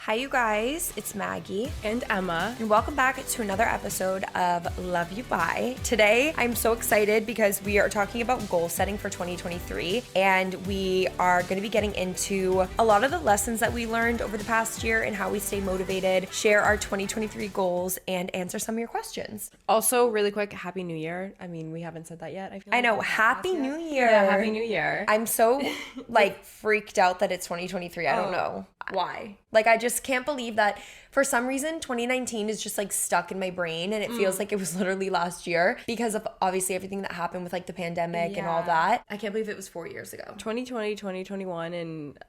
Hi, you guys. It's Maggie. And Emma. And welcome back to another episode of Love You Bye. Today, I'm so excited because we are talking about goal setting for 2023. And we are going to be getting into a lot of the lessons that we learned over the past year and how we stay motivated, share our 2023 goals, and answer some of your questions. Also, really quick, Happy New Year. I mean, we haven't said that yet. I know. Happy New Year. Yeah, Happy New Year. I'm so, freaked out that it's 2023. I don't know. Why? I just can't believe that for some reason 2019 is just stuck in my brain and it feels like it was literally last year because of obviously everything that happened with the pandemic and all that. I can't believe it was 4 years ago. 2020, 2021, and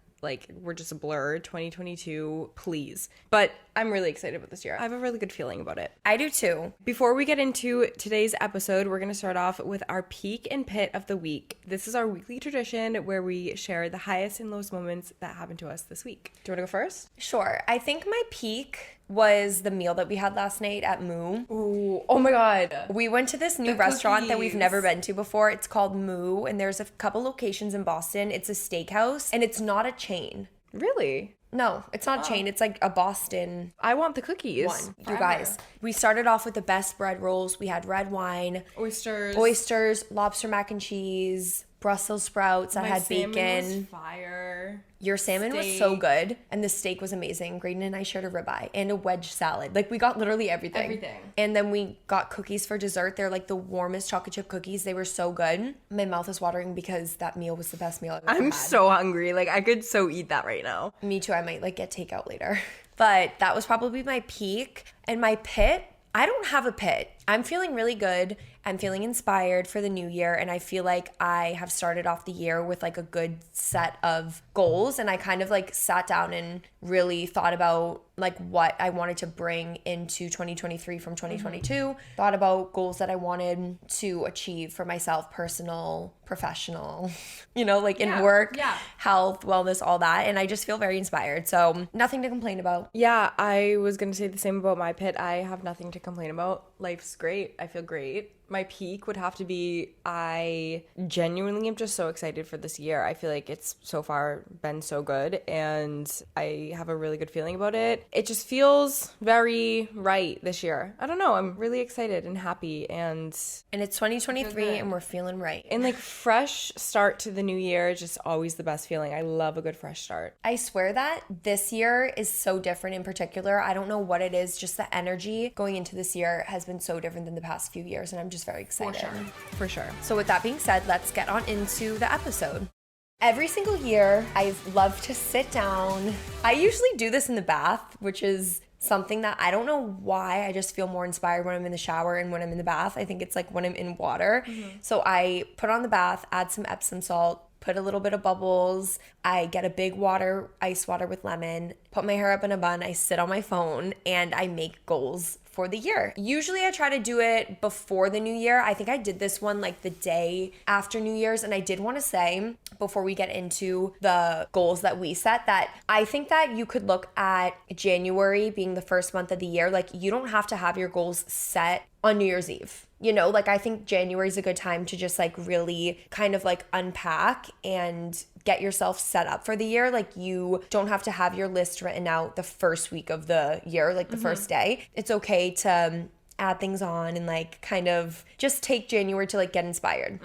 we're just a blur. 2022, please. But I'm really excited about this year. I have a really good feeling about it. I do too. Before we get into today's episode, we're going to start off with our peak and pit of the week. This is our weekly tradition where we share the highest and lowest moments that happened to us this week. Do you want to go first? Sure. I think my peak was the meal that we had last night at Moo. Ooh, oh my God. We went to this new restaurant that we've never been to before. It's called Moo, and there's a couple locations in Boston. It's a steakhouse, and it's not a chain. Really? No, it's not a chain. It's a Boston I want the cookies. one. You guys, we started off with the best bread rolls. We had red wine. Oysters, lobster mac and cheese, Brussels sprouts that had bacon. Salmon was fire. Your salmon was so good, and the steak was amazing. Graydon and I shared a ribeye and a wedge salad. We got literally everything. And then we got cookies for dessert. They're the warmest chocolate chip cookies. They were so good. My mouth is watering because that meal was the best meal I've ever had. I'm so hungry. I could so eat that right now. Me too. I might get takeout later. But that was probably my peak. And my pit, I don't have a pit. I'm feeling really good. I'm feeling inspired for the new year, and I feel like I have started off the year with a good set of goals, and I kind of sat down and really thought about what I wanted to bring into 2023 from 2022, thought about goals that I wanted to achieve for myself, personal, professional, in work, health, wellness, all that, and I just feel very inspired, so nothing to complain about. Yeah, I was gonna say the same about my pit. I have nothing to complain about. Life's great. I feel great. My peak would have to be, I genuinely am just so excited for this year. I feel like it's so far been so good and I have a really good feeling about it. It just feels very right this year. I don't know. I'm really excited and happy and it's 2023 and we're feeling right. And fresh start to the new year is just always the best feeling. I love a good fresh start. I swear that this year is so different in particular. I don't know what it is. Just the energy going into this year has been so different than the past few years and I'm just very excited. For sure. So with that being said, let's get on into the episode. Every single year, I love to sit down. I usually do this in the bath, which is something that I don't know why. I just feel more inspired when I'm in the shower and when I'm in the bath. I think it's when I'm in water. So I put on the bath, add some Epsom salt, put a little bit of bubbles. I get a big ice water with lemon, put my hair up in a bun. I sit on my phone and I make goals for the year. Usually I try to do it before the new year. I think I did this one the day after New Year's. And I did want to say, before we get into the goals that we set, that I think that you could look at January being the first month of the year. You don't have to have your goals set on New Year's Eve. I think January is a good time to just really kind of unpack and get yourself set up for the year. You don't have to have your list written out the first week of the year, the first day. It's okay to add things on and kind of just take January to get inspired.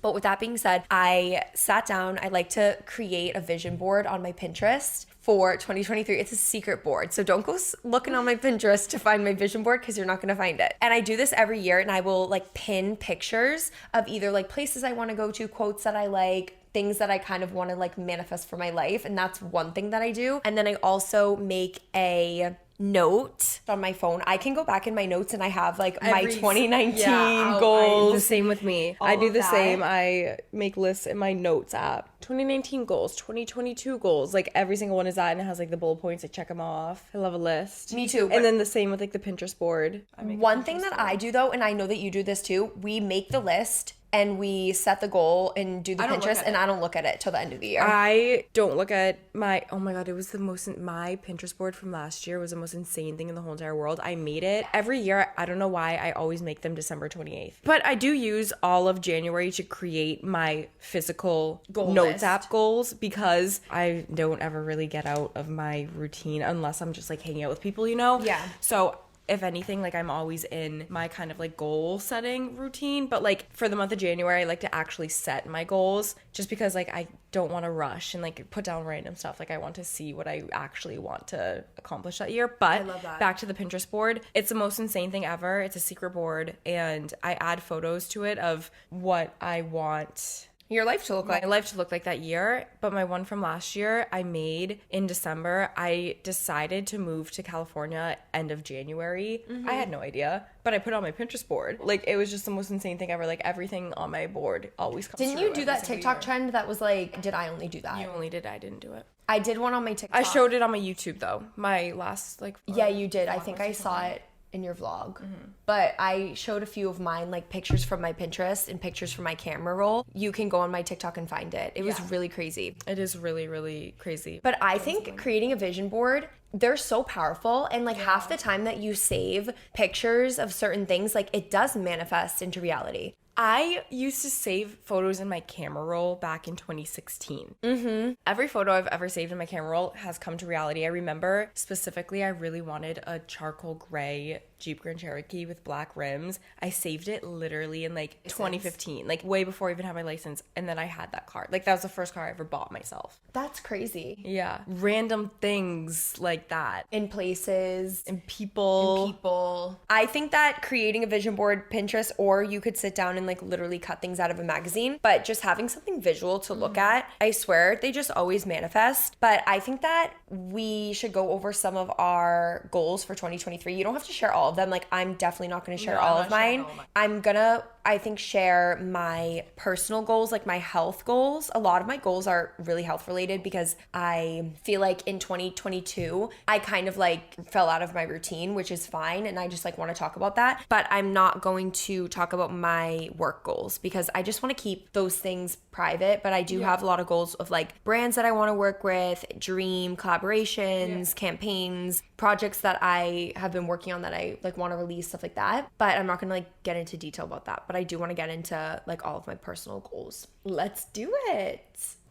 But with that being said, I sat down. I like to create a vision board on my Pinterest for 2023. It's a secret board. So don't go looking on my Pinterest to find my vision board because you're not going to find it. And I do this every year and I will pin pictures of either places I want to go to, quotes that I like, things that I kind of want to manifest for my life. And that's one thing that I do. And then I also make a note on my phone. I can go back in my notes and I have my 2019 goals. The same with me. I do the same. I make lists in my notes app. 2019 goals, 2022 goals. Every single one is that and it has the bullet points. I check them off. I love a list. Me too. And then the same with the Pinterest board. One thing that I do though, and I know that you do this too, we make the list and we set the goal and do the I don't look Pinterest, at and it. I don't look at it till the end of the year. I don't look at oh my God, it was my Pinterest board from last year was the most insane thing in the whole entire world. I made it every year. I don't know why I always make them December 28th. But I do use all of January to create my physical Goal notes list. app goals, because I don't ever really get out of my routine unless I'm just like hanging out with people, you know? Yeah. So if anything, like I'm always in my kind of like goal setting routine. But like for the month of January, I like to actually set my goals, just because like I don't want to rush and like put down random stuff. Like I want to see what I actually want to accomplish that year. But I love that. Back to the Pinterest board, it's the most insane thing ever. It's a secret board, and I add photos to it of what I want Your life to look like. my life to look like that year. But my one from last year I made in December. I decided to move to California end of January. I had no idea, but I put it on my Pinterest board. Like it was just the most insane thing ever. Like everything on my board always comes Didn't through you do every that single TikTok year. trend that was like, did I only do that? You only did. I didn't do it. I did one on my TikTok. I showed it on my YouTube though. My last like Yeah, you did. I think I saw it in your vlog. But I showed a few of mine, like pictures from my Pinterest and pictures from my camera roll. You can go on my TikTok and find it. It was really crazy. It is really, really crazy. But I think creating a vision board, they're so powerful. And like half the time that you save pictures of certain things, like it does manifest into reality. I used to save photos in my camera roll back in 2016. Every photo I've ever saved in my camera roll has come to reality. I remember specifically I really wanted a charcoal gray Jeep Grand Cherokee with black rims. I saved it literally in like 2015, like way before I even had my license. And then I had that car. Like that was the first car I ever bought myself. That's crazy. Yeah. Random things like that. In places, And people. people. I think that creating a vision board, Pinterest, or you could sit down and like literally cut things out of a magazine, but just having something visual to look at, I swear they just always manifest. But I think that we should go over some of our goals for 2023. You don't have to share all of them. Like I'm definitely not going to share No, all I'm of not sharing mine. all of mine. I'm gonna, I think, share my personal goals, like my health goals. A lot of my goals are really health related because I feel like in 2022, I kind of like fell out of my routine, which is fine. And I just like want to talk about that. But I'm not going to talk about my work goals because I just want to keep those things private. But I do have a lot of goals of like brands that I want to work with, dream collaborations, campaigns, projects that I have been working on that I like want to release, stuff like that. But I'm not going to like get into detail about that. But I do want to get into like all of my personal goals. Let's do it.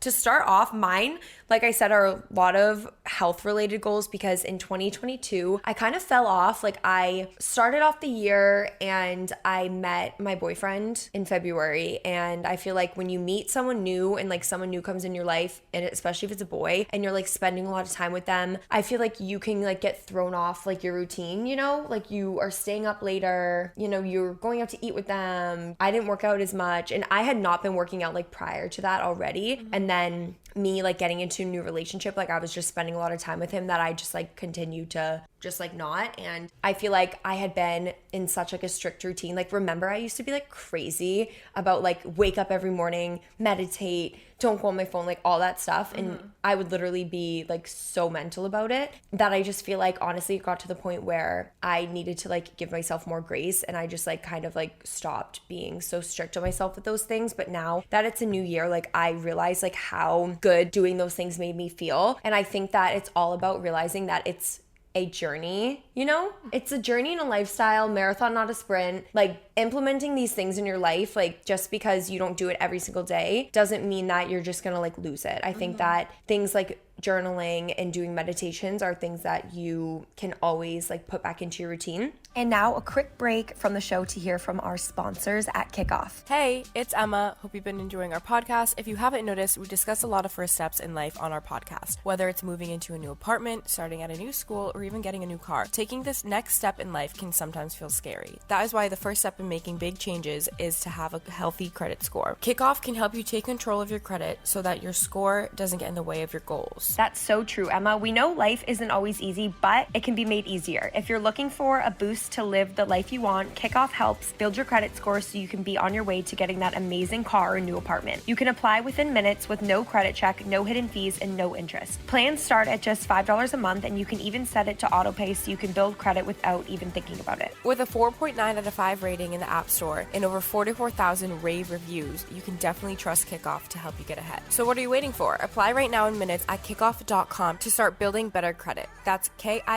To start off, mine, like I said, are a lot of health related goals because in 2022, I kind of fell off. Like I started off the year and I met my boyfriend in February. And I feel like when you meet someone new and like someone new comes in your life, and especially if it's a boy and you're like spending a lot of time with them, I feel like you can like get thrown off like your routine, you know, like you are staying up later, you know, you're going out to eat with them. I didn't work out as much and I had not been working out like prior to that already. And then me like getting into a new relationship, like I was just spending a lot of time with him that I just like continued to just like not. And I feel like I had been in such like a strict routine. Like remember I used to be like crazy about like wake up every morning, meditate, don't go on my phone, like all that stuff. And I would literally be like so mental about it that I just feel like honestly it got to the point where I needed to like give myself more grace. And I just like kind of like stopped being so strict on myself with those things. But now that it's a new year, like I realize like how good doing those things made me feel. And I think that it's all about realizing that it's a journey, you know? It's a journey and a lifestyle, marathon, not a sprint. Like implementing these things in your life, like just because you don't do it every single day doesn't mean that you're just gonna like lose it. I think that things like journaling and doing meditations are things that you can always like put back into your routine. And now a quick break from the show to hear from our sponsors at Kickoff. Hey, it's Emma. Hope you've been enjoying our podcast. If you haven't noticed, we discuss a lot of first steps in life on our podcast, whether it's moving into a new apartment, starting at a new school, or even getting a new car. Taking this next step in life can sometimes feel scary. That is why the first step in making big changes is to have a healthy credit score. Kickoff can help you take control of your credit so that your score doesn't get in the way of your goals. house. That's so true, Emma. We know life isn't always easy, but it can be made easier. If you're looking for a boost to live the life you want, Kickoff helps build your credit score so you can be on your way to getting that amazing car or new apartment. You can apply within minutes with no credit check, no hidden fees, and no interest. Plans start at just $5 a month, and you can even set it to autopay so you can build credit without even thinking about it. With a 4.9 out of 5 rating in the App Store and over 44,000 rave reviews, you can definitely trust Kickoff to help you get ahead. So what are you waiting for? Apply right now in minutes at kickoff.com to start building better credit. That's KIKOFF.com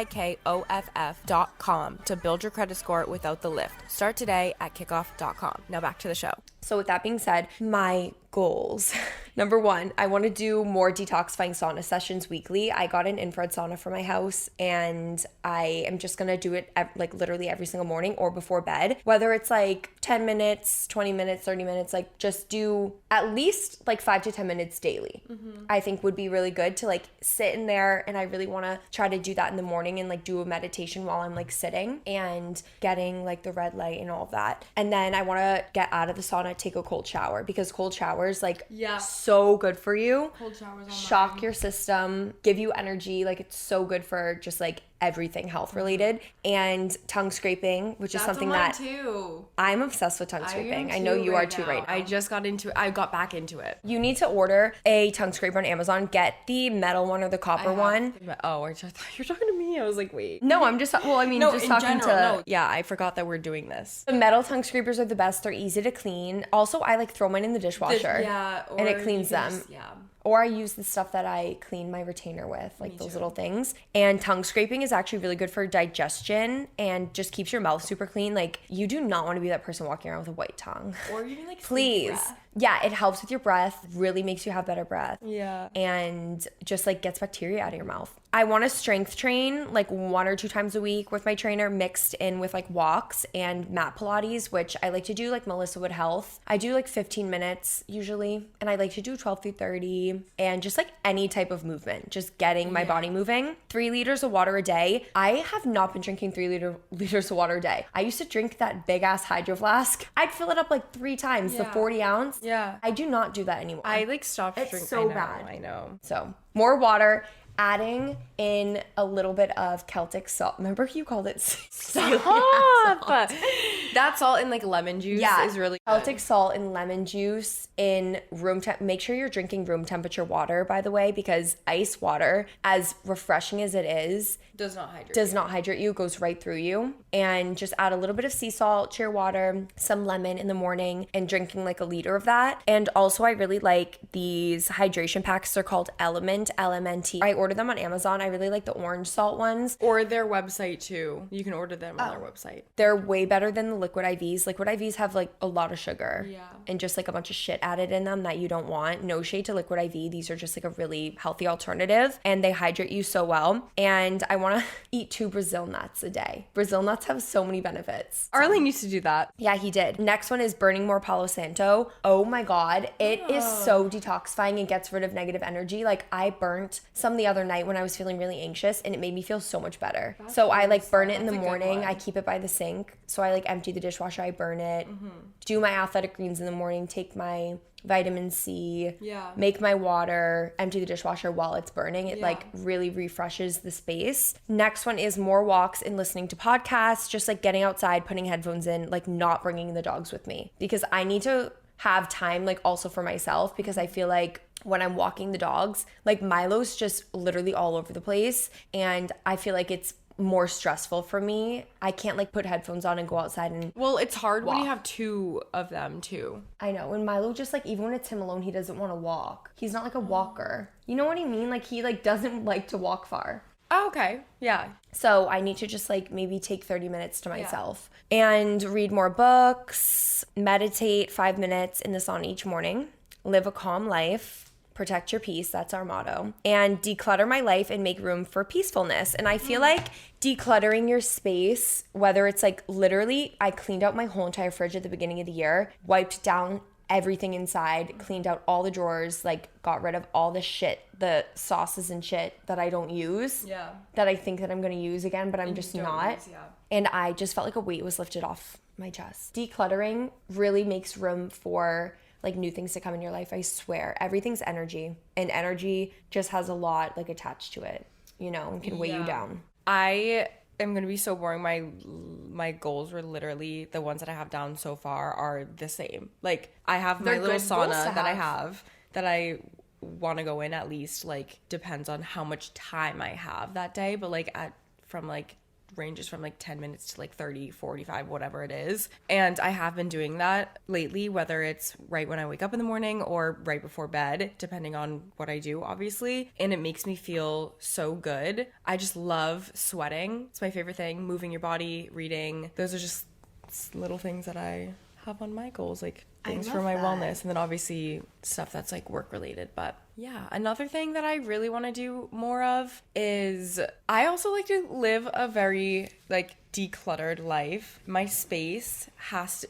to build your credit score without the lift. Start today at kickoff.com. Now back to the show. So with that being said, my goals. Number 1, I want to do more detoxifying sauna sessions weekly. I got an infrared sauna for my house, and I am just going to do it like literally every single morning or before bed. Whether it's like 10 minutes, 20 minutes, 30 minutes, like just do at least like 5 to 10 minutes daily. I think would be really good to like sit in there, and I really want to try to do that in the morning and like do a meditation while I'm like sitting and getting like the red light and all of that. And then I want to get out of the sauna, take a cold shower, because cold showers like so good for you. Cold showers shock your system, give you energy. Like it's so good for just like everything health related. And tongue scraping, which is something that too. I'm obsessed with. Tongue scraping. I know you are too right now. I just got into it. I got back into it. You need to order a tongue scraper on Amazon. Get the metal one or the copper one. Oh, I thought you were talking to me. I was like, wait. No, I'm just, well, I mean, No, just in talking general, to. Yeah, I forgot that we're doing this. The metal tongue scrapers are the best. They're easy to clean. Also, I like throw mine in the dishwasher. And it cleans them. Or I use the stuff that I clean my retainer with, like those little things. And tongue scraping is actually really good for digestion and just keeps your mouth super clean. Like, you do not want to be that person walking around with a white tongue. Or even like please. Yeah, it helps with your breath, really makes you have better breath. Yeah. And just like gets bacteria out of your mouth. I want to strength train like 1 or 2 times a week with my trainer, mixed in with like walks and mat Pilates, which I like to do like Melissa Wood Health. I do like 15 minutes usually, and I like to do 12 through 30, and just like any type of movement, just getting my body moving. 3 liters of water a day. I have not been drinking 3 liters of water a day. I used to drink that big ass hydro flask. I'd fill it up like 3 times, the 40 ounce. Yeah. I do not do that anymore. I like stopped drinking. It's so bad. I know. So more water. Adding in a little bit of Celtic salt. Remember you called it salt? That salt in like lemon juice is really good. Celtic salt and lemon juice in room temp. Make sure you're drinking room temperature water, by the way, because ice water, as refreshing as it is, does not hydrate you. It goes right through you. And just add a little bit of sea salt to your water, some lemon in the morning, and drinking like a liter of that. And also I really like these hydration packs. They're called Element, LMNT. I order them on Amazon. I really like the orange salt ones. Or their website too. You can order them on their website. They're way better than the liquid IVs. Liquid IVs have like a lot of sugar. Yeah. And just like a bunch of shit added in them that you don't want. No shade to liquid IV. These are just like a really healthy alternative, and they hydrate you so well. And I want to eat 2 Brazil nuts a day. Brazil nuts have so many benefits. Arlene used to do that. Yeah, he did. Next one is burning more Palo Santo. Oh my God. It is so detoxifying and gets rid of negative energy. Like, I burnt some the other night when I was feeling really anxious, and it made me feel so much better. So I like burn it in the morning. I keep it by the sink. So I like empty the dishwasher, I burn it, do my athletic greens in the morning, take my vitamin C, make my water, empty the dishwasher while it's burning. It like really refreshes the space. Next one is more walks and listening to podcasts, just like getting outside, putting headphones in, like not bringing the dogs with me, because I need to have time like also for myself, because I feel like when I'm walking the dogs, like Milo's just literally all over the place, and I feel like it's more stressful for me. I can't like put headphones on and go outside and it's hard walk when you have 2 of them too. I know. And Milo just like, even when it's him alone, he doesn't want to walk. He's not like a walker. You know what I mean? Like, he like doesn't like to walk far. Oh, okay. Yeah. So I need to just like maybe take 30 minutes to myself and read more books, meditate 5 minutes in the sauna each morning, live a calm life, protect your peace, that's our motto, and declutter my life and make room for peacefulness. And I feel like decluttering your space, whether it's like literally, I cleaned out my whole entire fridge at the beginning of the year, wiped down everything inside, cleaned out all the drawers, like got rid of all the shit, the sauces and shit that I don't use, that I think that I'm going to use again, but I'm just not. And I just felt like a weight was lifted off my chest. Decluttering really makes room for like new things to come in your life, I swear everything's energy, and energy just has a lot like attached to it, you know, and can weigh you down. I am going to be so boring. My goals were literally the ones that I have down so far are the same. Like I have my little sauna that I have that I want to go in at least, like depends on how much time I have that day, but like ranges from like 10 minutes to like 30, 45, whatever it is. And I have been doing that lately, whether it's right when I wake up in the morning or right before bed, depending on what I do, obviously. And it makes me feel so good. I just love sweating. It's my favorite thing. Moving your body, reading. Those are just little things that I have on my goals, like things for my wellness. And then obviously stuff that's like work related. But yeah, another thing that I really want to do more of is I also like to live a very like decluttered life. My space has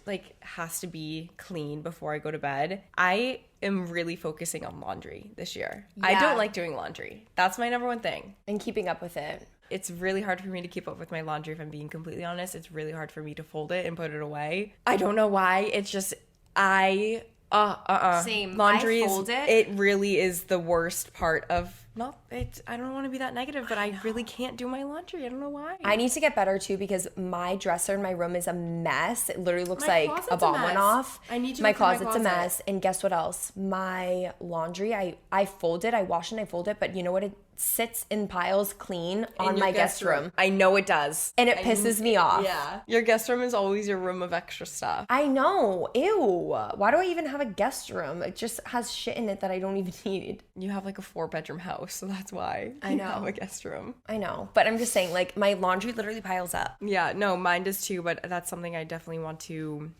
to be clean before I go to bed. I am really focusing on laundry this year. Yeah. I don't like doing laundry. That's my number one thing. And keeping up with it. It's really hard for me to keep up with my laundry, if I'm being completely honest. It's really hard for me to fold it and put it away. I don't know why. It's just Same. Laundry I fold it. It really is the worst part of I don't want to be that negative, but I really can't do my laundry. I don't know why. I need to get better too, because my dresser in my room is a mess. It literally looks like a bomb went off. I need to my closet's a mess. And guess what else? My laundry, I fold it, I wash it, and I fold it, but you know what? It sits in piles clean on my guest room. I know it does. And it pisses me off. Yeah. Your guest room is always your room of extra stuff. I know. Ew. Why do I even have a guest room? It just has shit in it that I don't even need. You have like a 4-bedroom house, so that's why you have a guest room. I know. But I'm just saying, like, my laundry literally piles up. Yeah, no, mine does too, but that's something I definitely want to,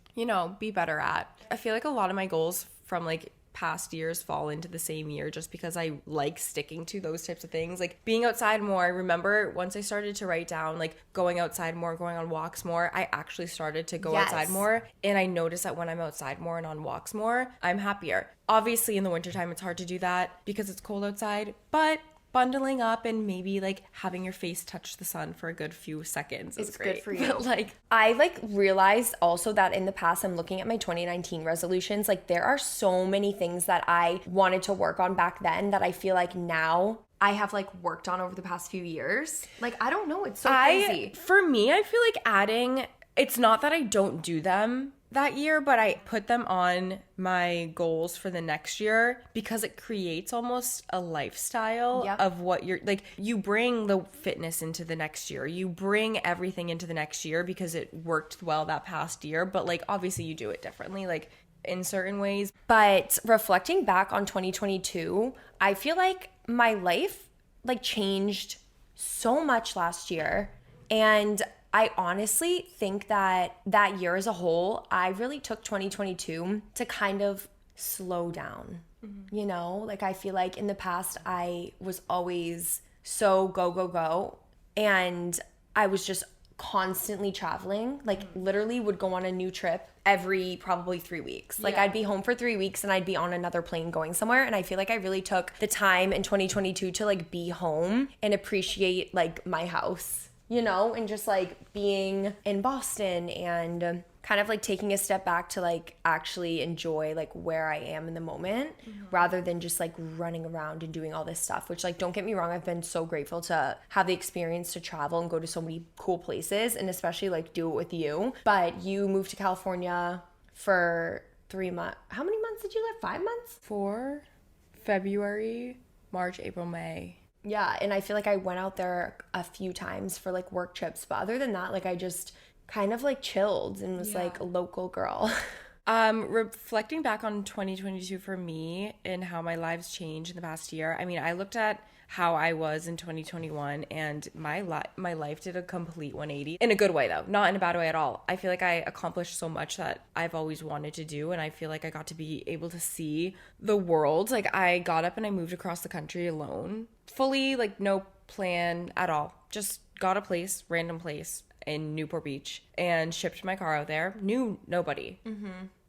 be better at. I feel like a lot of my goals from like past years fall into the same year just because I like sticking to those types of things, like being outside more. I remember once I started to write down like going outside more, going on walks more, I actually started to go outside more, and I noticed that when I'm outside more and on walks more, I'm happier. Obviously in the wintertime it's hard to do that because it's cold outside, but bundling up and maybe like having your face touch the sun for a good few seconds is great. Good for you. But I realized also that in the past, I'm looking at my 2019 resolutions, like there are so many things that I wanted to work on back then that I feel like now I have like worked on over the past few years. Like, I don't know, it's so crazy. For me, I feel like adding, it's not that I don't do them that year, but I put them on my goals for the next year because it creates almost a lifestyle of what you're like. You bring the fitness into the next year, you bring everything into the next year because it worked well that past year, but like obviously you do it differently like in certain ways. But reflecting back on 2022, I feel like my life like changed so much last year, and I honestly think that year as a whole, I really took 2022 to kind of slow down. You know, like I feel like in the past I was always so go, go, go. And I was just constantly traveling, like literally would go on a new trip every probably 3 weeks. Like I'd be home for 3 weeks and I'd be on another plane going somewhere. And I feel like I really took the time in 2022 to like be home and appreciate like my house, you know, and just like being in Boston and kind of like taking a step back to like actually enjoy like where I am in the moment rather than just like running around and doing all this stuff, which like, don't get me wrong, I've been so grateful to have the experience to travel and go to so many cool places and especially like do it with you. But you moved to California for 3 months. How many months did you live? 5 months? 4 February, March, April, May. Yeah, and I feel like I went out there a few times for like work trips, but other than that, like I just kind of like chilled and was like a local girl. Reflecting back on 2022 for me and how my lives changed in the past year, I mean, I looked at how I was in 2021 and my life did a complete 180 in a good way though, not in a bad way at all. I feel like I accomplished so much that I've always wanted to do, and I feel like I got to be able to see the world. Like I got up and I moved across the country alone, fully like no plan at all, just got a place, random place in Newport Beach and shipped my car out there. Knew nobody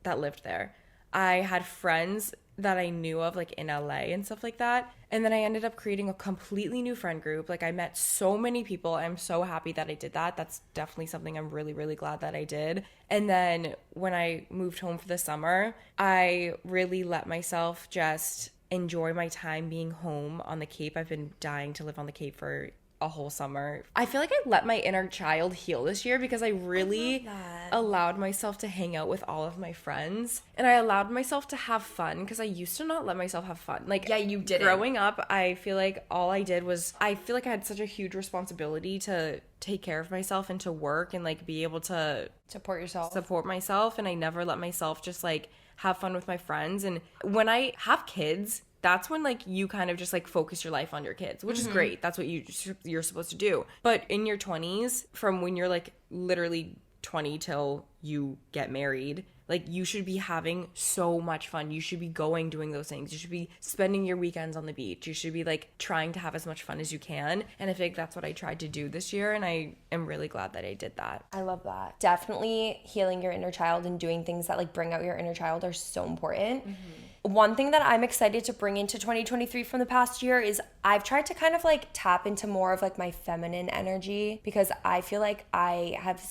that lived there. I had friends that I knew of like in LA and stuff like that, And then I ended up creating a completely new friend group. Like I met so many people. I'm so happy that I did that. That's definitely something I'm really, really glad that I did. And then when I moved home for the summer, I really let myself just enjoy my time being home on the Cape. I've been dying to live on the Cape for a whole summer. I feel like I let my inner child heal this year because I really allowed myself to hang out with all of my friends, and I allowed myself to have fun because I used to not let myself have fun. Like, yeah, you did. Growing up, I feel like all I did was, I feel like I had such a huge responsibility to take care of myself and to work and like be able to support myself, and I never let myself just like have fun with my friends. And when I have kids, that's when like you kind of just like focus your life on your kids, which is great. That's what you're supposed to do. But in your 20s, from when you're like literally 20 till you get married, like you should be having so much fun. You should be doing those things. You should be spending your weekends on the beach. You should be like trying to have as much fun as you can. And I think that's what I tried to do this year, and I am really glad that I did that. I love that. Definitely healing your inner child and doing things that like bring out your inner child are so important. One thing that I'm excited to bring into 2023 from the past year is I've tried to kind of like tap into more of like my feminine energy, because I feel like I have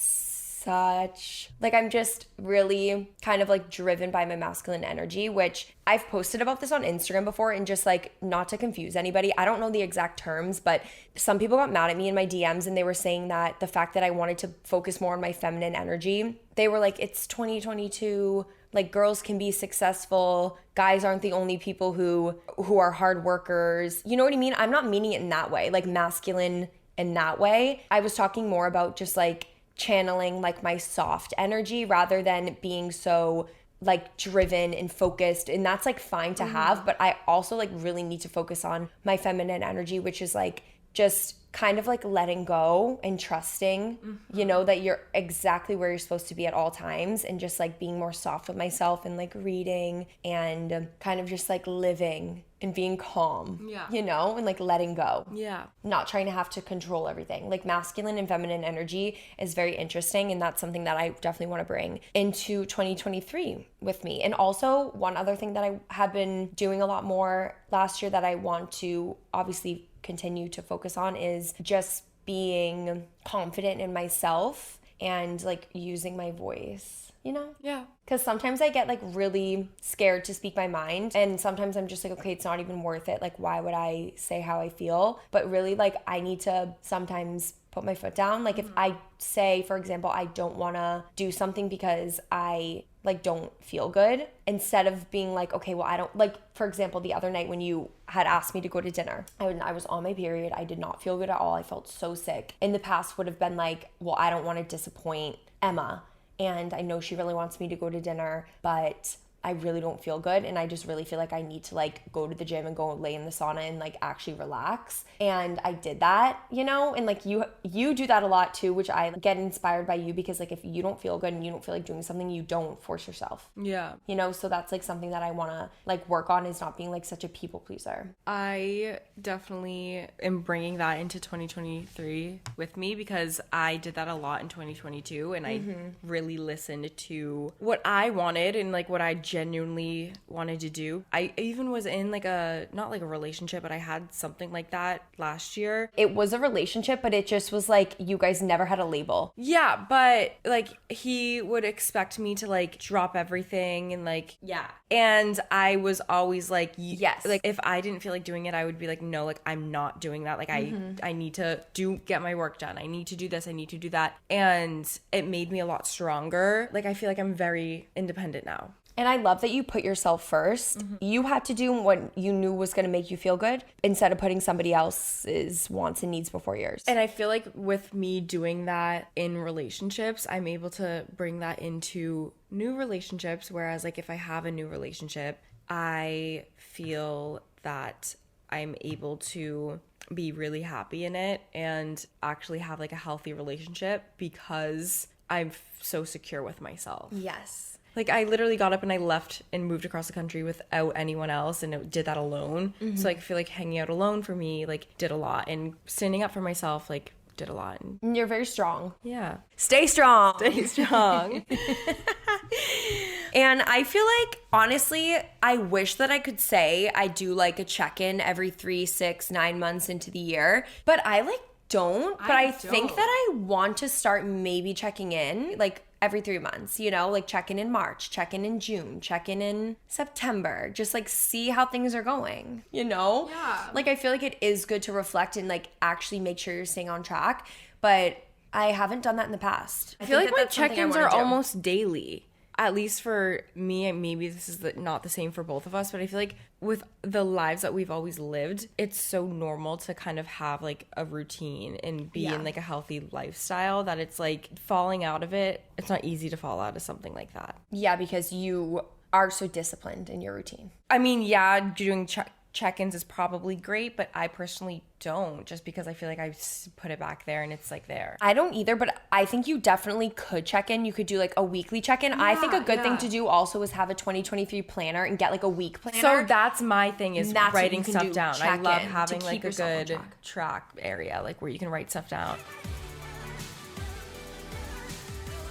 I'm just really kind of like driven by my masculine energy, which I've posted about this on Instagram before, and just like not to confuse anybody, I don't know the exact terms, but some people got mad at me in my DMs and they were saying that the fact that I wanted to focus more on my feminine energy, they were like, it's 2022, like girls can be successful, guys aren't the only people who are hard workers. You know what I mean? I'm not meaning it in that way, like masculine in that way. I was talking more about just like channeling like my soft energy rather than being so like driven and focused, and that's like fine to have, but I also like really need to focus on my feminine energy, which is like just kind of like letting go and trusting, you know, that you're exactly where you're supposed to be at all times, and just like being more soft with myself and like reading and kind of just like living and being calm, you know, and like letting go. Not trying to have to control everything. Like masculine and feminine energy is very interesting, and that's something that I definitely want to bring into 2023 with me. And also one other thing that I have been doing a lot more last year that I want to obviously continue to focus on is just being confident in myself and like using my voice, you know? Yeah. Because sometimes I get like really scared to speak my mind, and sometimes I'm just like, okay, it's not even worth it. Like, why would I say how I feel? But really, like, I need to sometimes put my foot down. Like, if I say, for example, I don't want to do something because I like don't feel good, instead of being like, okay, well, I don't, like, for example, the other night when you had asked me to go to dinner, I was on my period. I did not feel good at all. I felt so sick. In the past would have been like, well, I don't want to disappoint Emma, and I know she really wants me to go to dinner, but I really don't feel good, and I just really feel like I need to like go to the gym and go lay in the sauna and like actually relax. And I did that, you know, and like you do that a lot too, which I get inspired by you, because like if you don't feel good and you don't feel like doing something, you don't force yourself. Yeah. You know, so that's like something that I want to like work on, is not being like such a people pleaser. I definitely am bringing that into 2023 with me, because I did that a lot in 2022, and I really listened to what I wanted and like what I genuinely wanted to do. I even was in like not like a relationship, but I had something like that last year. It was a relationship, but it just was like you guys never had a label. Yeah, but like he would expect me to like drop everything and like, yeah. And I was always like, yes. Like if I didn't feel like doing it, I would be like, no, like I'm not doing that. Like I need to get my work done. I need to do this. I need to do that. And it made me a lot stronger. Like I feel like I'm very independent now. And I love that you put yourself first. You had to do what you knew was going to make you feel good, instead of putting somebody else's wants and needs before yours. And I feel like with me doing that in relationships, I'm able to bring that into new relationships. Whereas like if I have a new relationship, I feel that I'm able to be really happy in it and actually have like a healthy relationship, because I'm so secure with myself. Yes. Like I literally got up and I left and moved across the country without anyone else, and did that alone. So I feel like hanging out alone for me like did a lot, and standing up for myself like did a lot. You're very strong. Yeah. Stay strong. Stay strong. And I feel like, honestly, I wish that I could say I do like a check-in every 3, 6, 9 months into the year, but I like don't. But I think that I want to start maybe checking in like every 3 months, you know, like check in March, check in June, check in September, just like see how things are going, you know? Yeah. Like I feel like it is good to reflect and like actually make sure you're staying on track, but I haven't done that in the past. I feel like my that's something I check-ins wanna are do. almost daily. At least for me, and maybe this is not the same for both of us, but I feel like with the lives that we've always lived, it's so normal to kind of have like a routine and be in like a healthy lifestyle that it's like falling out of it. It's not easy to fall out of something like that. Yeah, because you are so disciplined in your routine. I mean, yeah, doing check-ins is probably great, but I personally don't, just because I feel like I put it back there and it's like there. I don't either, but I think you definitely could check in. You could do like a weekly check-in. I think a good thing to do also is have a 2023 planner and get like a week planner. So that's my thing, is That's what writing you can stuff do, down. I check love in, having to like keep a yourself on good track. track area, like where you can write stuff down.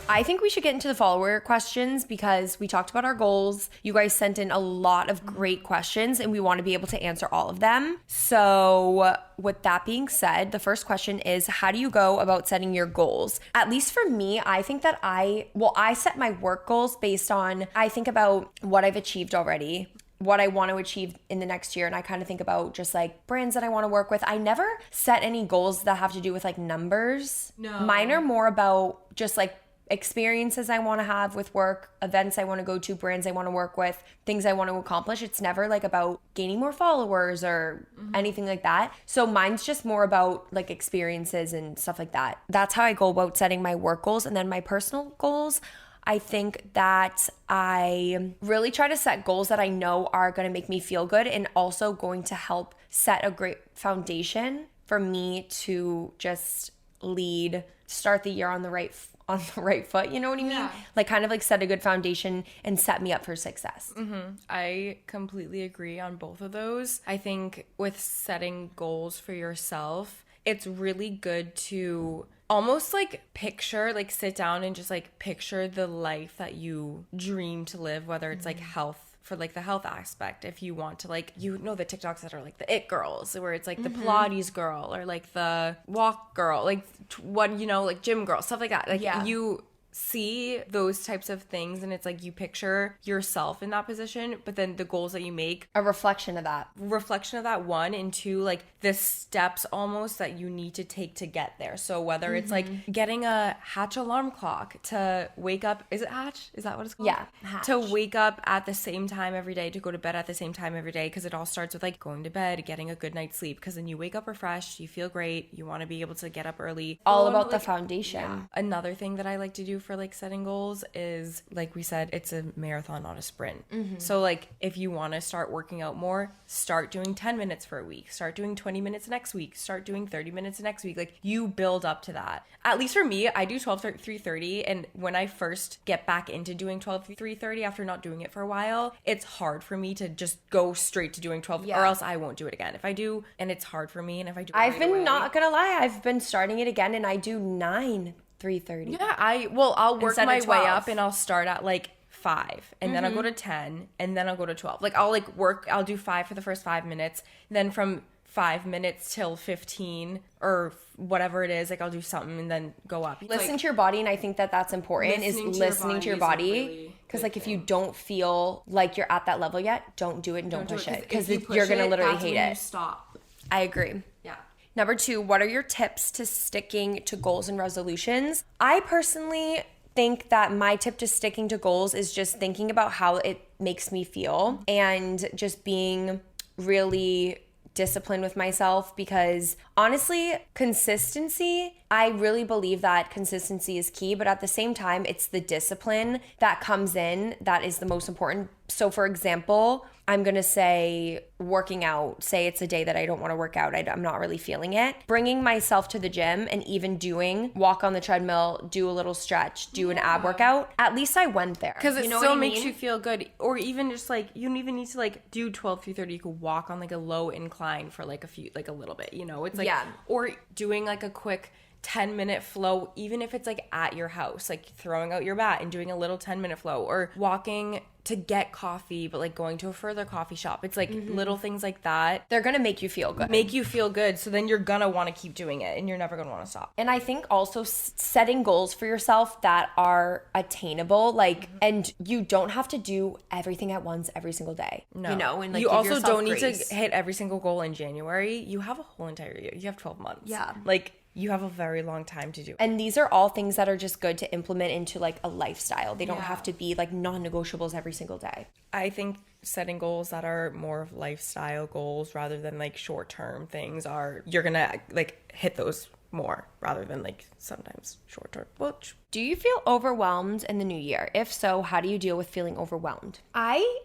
I think we should get into the follower questions because we talked about our goals. You guys sent in a lot of great questions and we want to be able to answer all of them. So with that being said, the first question is, how do you go about setting your goals? At least for me, I think that I set my work goals based on, I think about what I've achieved already, what I want to achieve in the next year. And I kind of think about just like brands that I want to work with. I never set any goals that have to do with like numbers. No. Mine are more about just like experiences I want to have with work, events I want to go to, brands I want to work with, things I want to accomplish. It's never like about gaining more followers or anything like that. So mine's just more about like experiences and stuff like that. That's how I go about setting my work goals. And then my personal goals, I think that I really try to set goals that I know are going to make me feel good and also going to help set a great foundation for me to just start the year on the right foot, you know what I mean? Yeah. Like kind of like set a good foundation and set me up for success. I completely agree on both of those. I think with setting goals for yourself, it's really good to almost like sit down and just like picture the life that you dream to live, whether it's like health, for like the health aspect. If you want to like, you know, the TikToks that are like the it girls, where it's like the Pilates girl or like the walk girl, like what, you know, like gym girl, stuff like that. Like you see those types of things and it's like you picture yourself in that position, but then the goals that you make, a reflection of that one, and two, like the steps almost that you need to take to get there. So whether it's like getting a Hatch alarm clock to wake up, is it Hatch? Is that what it's called? Yeah, Hatch. To wake up at the same time every day, to go to bed at the same time every day, because it all starts with like going to bed, getting a good night's sleep, because then you wake up refreshed, you feel great, you want to be able to get up early. All about the foundation. Yeah. Another thing that I like to do for like setting goals is, like we said, it's a marathon, not a sprint. So like if you want to start working out more, start doing 10 minutes for a week, start doing 20 minutes next week, start doing 30 minutes next week. Like you build up to that. At least for me, I do 12 3:30, and when I first get back into doing 12 3:30 after not doing it for a while, it's hard for me to just go straight to doing 12 or else I won't do it again. If I do and it's hard for me, and if I do it I've been not gonna lie, I've been starting it again and I do 3:30. Yeah, I'll work Instead my of way 12. up and I'll start at like 5 and then I'll go to 10 and then I'll go to 12. Like I'll do 5 for the first 5 minutes. Then from 5 minutes till 15 or whatever it is, like I'll do something and then go up. Listen to your body, and I think that that's important, is listening to your body. Because like if you don't feel like you're at that level yet, don't do it and don't push it. Because you're going to literally hate it. Stop. I agree. Yeah. Number 2, what are your tips to sticking to goals and resolutions? I personally think that my tip to sticking to goals is just thinking about how it makes me feel and just being really disciplined with myself, because honestly, consistency, I really believe that consistency is key, but at the same time, it's the discipline that comes in that is the most important. So for example, I'm going to say working out, say it's a day that I don't want to work out, I'm not really feeling it. Bringing myself to the gym and even walk on the treadmill, do a little stretch, do an ab workout, at least I went there. Because it still makes you feel good. Or even just like, you don't even need to like do 12 through 30. You could walk on like a low incline for like a little bit, you know? It's like, or doing like a quick 10-minute flow, even if it's like at your house, like throwing out your mat and doing a little 10-minute flow, or walking to get coffee, but like going to a further coffee shop. It's like little things like that. They're gonna make you feel good. Make you feel good. So then you're gonna want to keep doing it and you're never gonna want to stop. And I think also setting goals for yourself that are attainable, like, and you don't have to do everything at once every single day. No. You know, and like you give also yourself don't need grace. to hit every single goal in January. You have a whole entire year. You have 12 months. Yeah. Like, you have a very long time to do it. And these are all things that are just good to implement into like a lifestyle. They don't have to be like non-negotiables every single day. I think setting goals that are more of lifestyle goals rather than like short-term things you're gonna like hit those more rather than like sometimes short-term. Do you feel overwhelmed in the new year? If so, how do you deal with feeling overwhelmed? I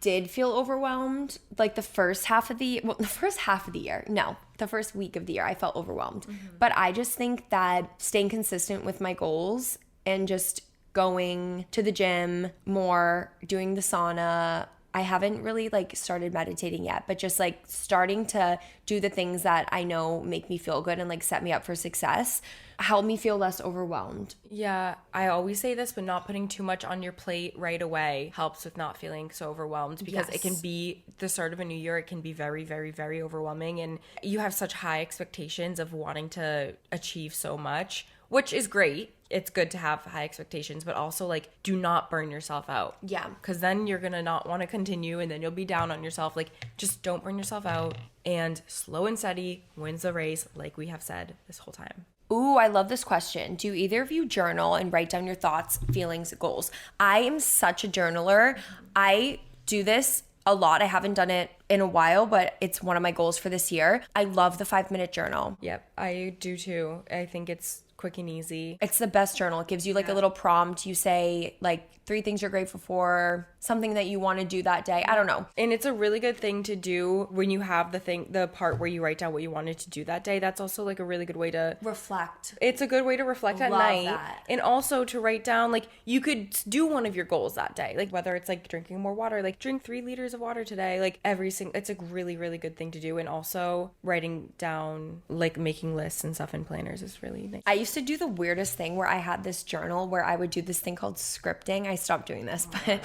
did feel overwhelmed like the first half of the year. Well, the first week of the year, I felt overwhelmed. But I just think that staying consistent with my goals and just going to the gym more, doing the sauna. I haven't really like started meditating yet, but just like starting to do the things that I know make me feel good and like set me up for success help me feel less overwhelmed. Yeah, I always say this, but not putting too much on your plate right away helps with not feeling so overwhelmed, because it can be the start of a new year. It can be very, very, very overwhelming, and you have such high expectations of wanting to achieve so much, which is great. It's good to have high expectations, but also like do not burn yourself out. Yeah. Because then you're going to not want to continue and then you'll be down on yourself. Like, just don't burn yourself out, and slow and steady wins the race, like we have said this whole time. Ooh, I love this question. Do either of you journal and write down your thoughts, feelings, goals? I am such a journaler. I do this a lot. I haven't done it in a while, but it's one of my goals for this year. I love the 5-minute journal. Yep, I do too. I think it's quick and easy. It's the best journal. It gives you like a little prompt. You say like 3 things you're grateful for, something that you want to do that day. I don't know. And it's a really good thing to do when you have the part where you write down what you wanted to do that day. That's also like a really good way to reflect. It's a good way to reflect at night. That. And also to write down, like, you could do one of your goals that day. Like, whether it's like drinking more water, like drink 3 liters of water today. Like it's a really, really good thing to do. And also writing down, like making lists and stuff in planners is really nice. I used to do the weirdest thing where I had this journal where I would do this thing called scripting. I stopped doing this, but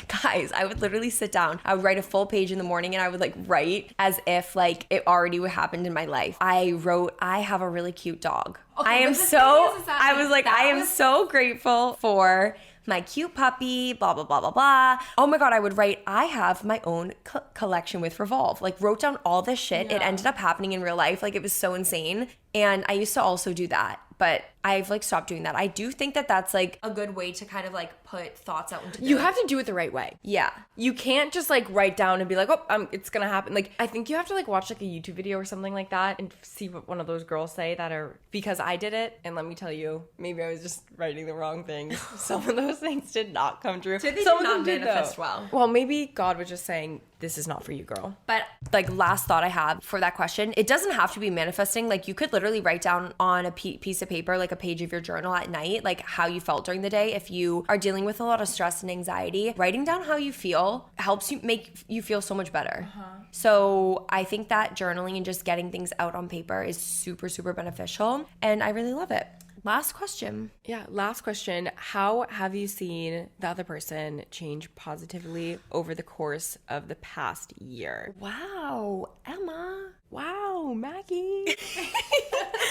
guys, I would literally sit down. I would write a full page in the morning and I would like write as if like it already happened in my life. I wrote, I have a really cute dog. Okay, I am so grateful for my cute puppy, blah, blah, blah, blah, blah. Oh my God, I would write, I have my own collection with Revolve. Like, wrote down all this shit. Yeah. It ended up happening in real life. Like, it was so insane. And I used to also do that, but I've like stopped doing that. I do think that that's like a good way to kind of like put thoughts out into You have to do it the right way. Yeah. You can't just like write down and be like, oh, it's gonna happen. Like, I think you have to like watch like a YouTube video or something like that and see what one of those girls say that are, because I did it, and let me tell you, maybe I was just writing the wrong things. Some of those things did not come true. So they Some did of not them manifest though. well. Well, maybe God was just saying, this is not for you, girl. But like, last thought I have for that question, it doesn't have to be manifesting. Like, you could literally write down on a piece of paper, like a page of your journal at night, like how you felt during the day. If you are dealing with a lot of stress and anxiety, writing down how you feel helps you make you feel so much better. So I think that journaling and just getting things out on paper is super, super beneficial, and I really love it. Last question. Yeah, last question. How have you seen the other person change positively over the course of the past year? Wow, Emma. Wow, Maggie.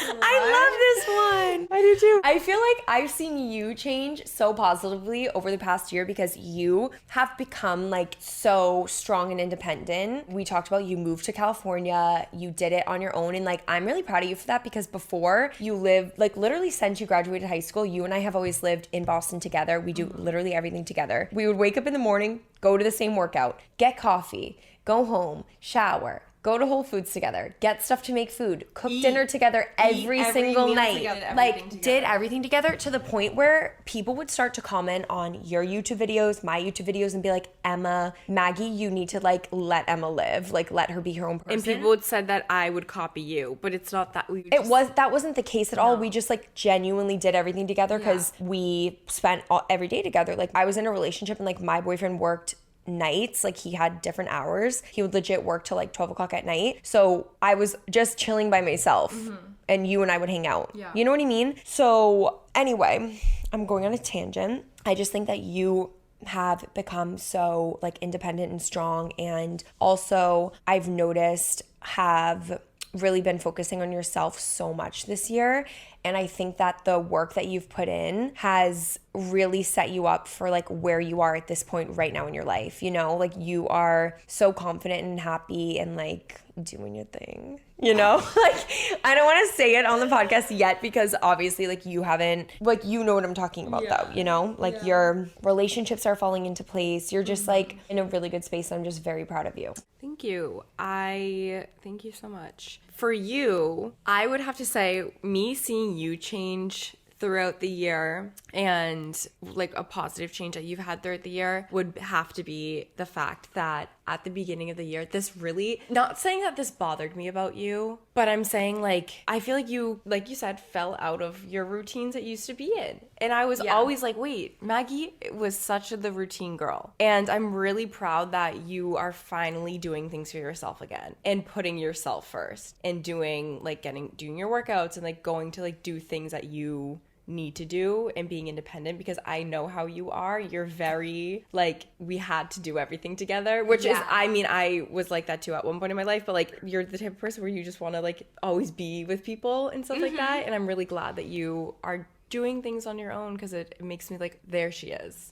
I love this one. I do too. I feel like I've seen you change so positively over the past year because you have become like so strong and independent. We talked about you moved to California, you did it on your own, and like I'm really proud of you for that, because before you lived, like literally since you graduated high school, you and I have always lived in Boston together. We do literally everything together. We would wake up in the morning, go to the same workout, get coffee, go home, shower, go to Whole Foods together, get stuff to make food, cook dinner together every single night. Did everything together to the point where people would start to comment on your YouTube videos, my YouTube videos, and be like, Emma, Maggie, you need to like let Emma live, like let her be her own person. And people would said that I would copy you, but it's not that. That wasn't the case at all. We just like genuinely did everything together because we spent every day together. Like, I was in a relationship and like my boyfriend worked nights. Like he had different hours. He would legit work till like 12 o'clock at night. So I was just chilling by myself and you and I would hang out. Yeah. You know what I mean? So anyway, I'm going on a tangent. I just think that you have become so like independent and strong, and also I've noticed have really been focusing on yourself so much this year. And I think that the work that you've put in has really set you up for like where you are at this point right now in your life. You know, like you are so confident and happy and like doing your thing, you know? Like I don't want to say it on the podcast yet because obviously like you haven't, like you know what I'm talking about though, you know? Like your relationships are falling into place. You're just like in a really good space. I'm just very proud of you. Thank you. Thank you so much. For you, I would have to say me seeing you change throughout the year and like a positive change that you've had throughout the year would have to be the fact that at the beginning of the year, this really, not saying that this bothered me about you, but I'm saying like, I feel like you said, fell out of your routines that you used to be in. And I was always like, wait, Maggie was such the routine girl. And I'm really proud that you are finally doing things for yourself again and putting yourself first and doing your workouts and like going to like do things that you need to do and being independent, because I know how you are. You're very like, we had to do everything together, which is, I mean, I was like that too at one point in my life, but like you're the type of person where you just want to like always be with people and stuff like that. And I'm really glad that you are doing things on your own, because it makes me like, there she is.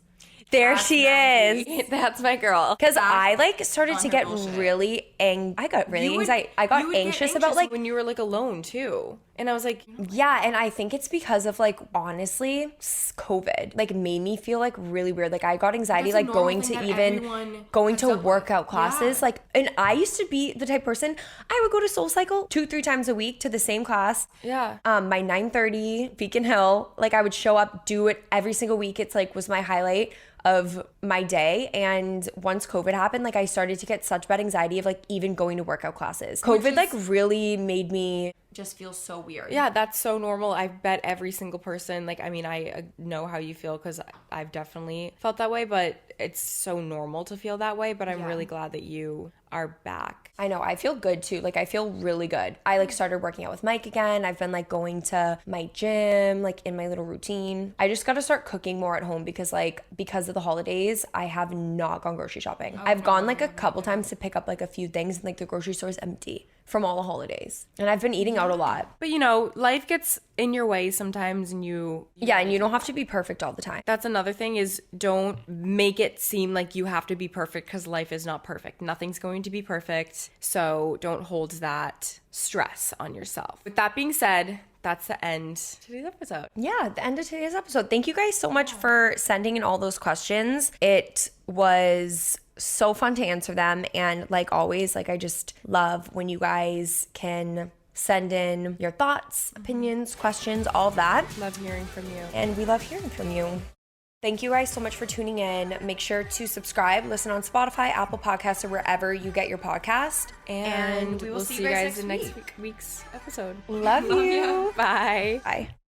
There she is. That's my girl. Because I like started to get really I got really anxiety. I got anxious about like when you were like alone too. And I was like, yeah, and I think it's because of like honestly COVID like made me feel like really weird. Like I got anxiety like going to workout classes. Like, and I used to be the type of person, I would go to Soul Cycle 2-3 times a week to the same class. Yeah. My 9:30 Beacon Hill. Like I would show up, do it every single week. It's like was my highlight of my day. And once COVID happened, like I started to get such bad anxiety of like even going to workout classes. COVID like really made me just feel so weird. Yeah, that's so normal. I bet every single person, like, I mean, I know how you feel because I've definitely felt that way, but it's so normal to feel that way. But I'm really glad that you are back. I know. I feel good too. Like I feel really good. I like started working out with Mike again. I've been like going to my gym, like in my little routine. I just got to start cooking more at home because of the holidays, I have not gone grocery shopping. I've gone like a couple times to pick up like a few things and like the grocery store is empty from all the holidays. And I've been eating out a lot. But you know, life gets in your way sometimes and you and you don't have to be perfect all the time. That's another thing is don't make it seem like you have to be perfect, because life is not perfect. Nothing's going to be perfect. So don't hold that stress on yourself. With that being said, that's the end of today's episode. Yeah, the end of today's episode. Thank you guys so much for sending in all those questions. It was so fun to answer them. And like always, like I just love when you guys can send in your thoughts, opinions, questions, all of that. Love hearing from you. And we love hearing from you. Thank you guys so much for tuning in. Make sure to subscribe, listen on Spotify, Apple Podcasts, or wherever you get your podcast. And we will see you guys in next week's episode. Love you. Bye. Bye.